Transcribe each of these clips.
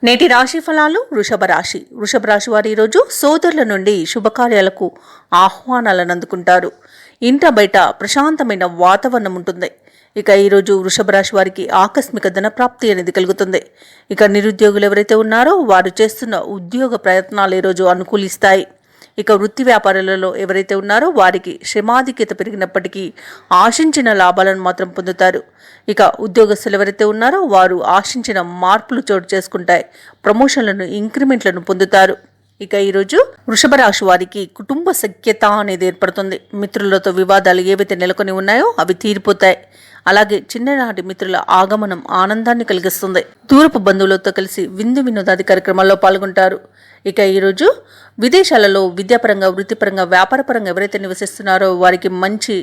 నేటి రాశి ఫలాలు వృషభ రాశి వారు ఈరోజు సోదరుల నుండి శుభకార్యాలకు ఆహ్వానాలను అందుకుంటారు. ఇంట బయట ప్రశాంతమైన వాతావరణం ఉంటుంది. ఇక ఈరోజు వృషభ రాశి వారికి ఆకస్మిక ధనప్రాప్తి అనేది కలుగుతుంది. ఇక నిరుద్యోగులు ఎవరైతే ఉన్నారో వారు చేస్తున్న ఉద్యోగ ప్రయత్నాలు ఈరోజు అనుకూలిస్తాయి. ఇక వృత్తి వ్యాపారాలలో ఎవరైతే ఉన్నారో వారికి శ్రమాధిక్యత పెరిగినప్పటికీ ఆశించిన లాభాలను మాత్రం పొందుతారు. ఇక ఉద్యోగస్తులు ఎవరైతే ఉన్నారో వారు ఆశించిన మార్పులు చోటు చేసుకుంటాయి. ప్రమోషన్లను, ఇంక్రిమెంట్లను పొందుతారు. ఇక ఈరోజు వృషభ రాశి వారికి కుటుంబ సఖ్యత అనేది ఏర్పడుతుంది. మిత్రులతో వివాదాలు ఏవైతే నెలకొని ఉన్నాయో అవి తీరిపోతాయి. అలాగే చిన్ననాటి మిత్రుల ఆగమనం ఆనందాన్ని కలిగిస్తుంది. దూరపు బంధువులతో కలిసి విందు వినోదాది కార్యక్రమాల్లో పాల్గొంటారు. ఇక ఈరోజు విదేశాలలో విద్యాపరంగా, వృత్తిపరంగా, వ్యాపారపరంగా ఎవరైతే నివసిస్తున్నారో వారికి మంచి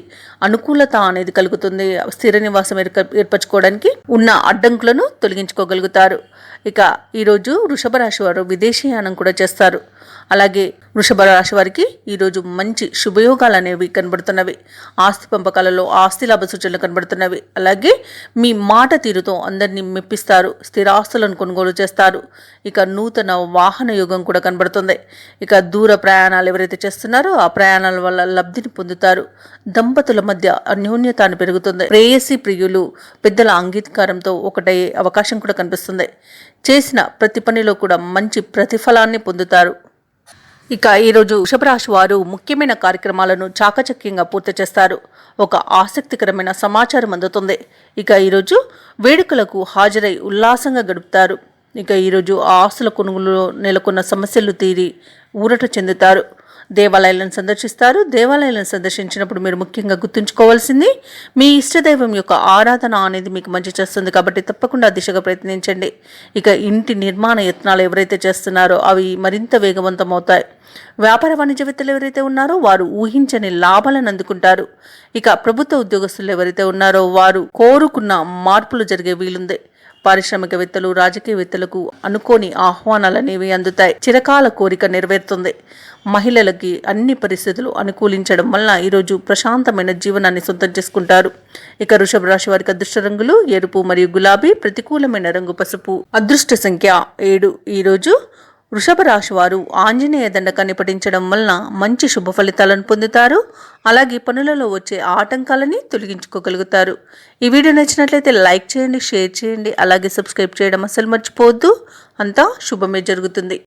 అనుకూలత అనేది కలుగుతుంది. స్థిర నివాసం ఏర్పరచుకోవడానికి ఉన్న అడ్డంకులను తొలగించుకోగలుగుతారు. ఇక ఈరోజు వృషభ రాశి వారు విదేశీయానం కూడా చేస్తారు. అలాగే వృషభ రాశి వారికి ఈరోజు మంచి శుభయోగాలు అనేవి కనబడుతున్నవి. ఆస్తి పంపకాలలో ఆస్తి లాభ సూచనలు కనబడుతున్నవి. అలాగే మీ మాట తీరుతో అందరినీ మెప్పిస్తారు. స్థిరాస్తులను కొనుగోలు చేస్తారు. ఇక నూతన వాహన యోగం కూడా కనబడుతుంది. ఇక దూర ప్రయాణాలు ఎవరైతే చేస్తున్నారో ఆ ప్రయాణాల వల్ల లబ్ధిని పొందుతారు. దంపతుల మధ్య అన్యోన్యతాన్ని పెరుగుతుంది. ప్రేయసి ప్రియులు పెద్దల అంగీకారంతో ఒకటయ్యే అవకాశం కూడా కనిపిస్తుంది. చేసిన ప్రతి పనిలో కూడా మంచి ప్రతిఫలాన్ని పొందుతారు. ఇక ఈరోజు వృషభ రాశి వారు ముఖ్యమైన కార్యక్రమాలను చాకచక్యంగా పూర్తి చేస్తారు. ఒక ఆసక్తికరమైన సమాచారం అందుతుంది. ఇక ఈరోజు వేడుకలకు హాజరై ఉల్లాసంగా గడుపుతారు. ఇక ఈరోజు ఆస్తుల కొనుగోలులో నెలకొన్న సమస్యలు తీరి ఊరట చెందుతారు. దేవాలయాలను సందర్శిస్తారు. దేవాలయాలను సందర్శించినప్పుడు మీరు ముఖ్యంగా గుర్తుంచుకోవాల్సింది మీ ఇష్టదైవం యొక్క ఆరాధన అనేది మీకు మంచి చేస్తుంది. కాబట్టి తప్పకుండా దిశగా ప్రయత్నించండి. ఇక ఇంటి నిర్మాణ యత్నాలు ఎవరైతే చేస్తున్నారో అవి మరింత వేగవంతం అవుతాయి. వ్యాపార వాణిజ్యవేత్తలు ఎవరైతే ఉన్నారో వారు ఊహించని లాభాలను అందుకుంటారు. ఇక ప్రభుత్వ ఉద్యోగస్తులు ఎవరైతే ఉన్నారో వారు కోరుకున్న మార్పులు జరిగే వీలుంది. పారిశ్రామికవేత్తలు, రాజకీయవేత్తలకు అనుకోని ఆహ్వానాలనేవి అందుతాయి. చిరకాల కోరిక నెరవేరుతుంది. మహిళలకి అన్ని పరిస్థితులు అనుకూలించడం వలన ఈరోజు ప్రశాంతమైన జీవనాన్ని సొంతం చేసుకుంటారు. ఇక వృషభ రాశి వారికి అదృష్ట రంగులు ఎరుపు మరియు గులాబీ, ప్రతికూలమైన రంగు పసుపు. అదృష్ట సంఖ్య 7. ఈరోజు వృషభ రాశి వారు ఆంజనేయ దండకాన్ని పఠించడం వలన మంచి శుభ ఫలితాలను పొందుతారు. అలాగే పనులలో వచ్చే ఆటంకాలని తొలగించుకోగలుగుతారు. ఈ వీడియో నచ్చినట్లయితే లైక్ చేయండి, షేర్ చేయండి, అలాగే సబ్స్క్రైబ్ చేయడం అసలు మర్చిపోవద్దు. అంతా శుభమే జరుగుతుంది.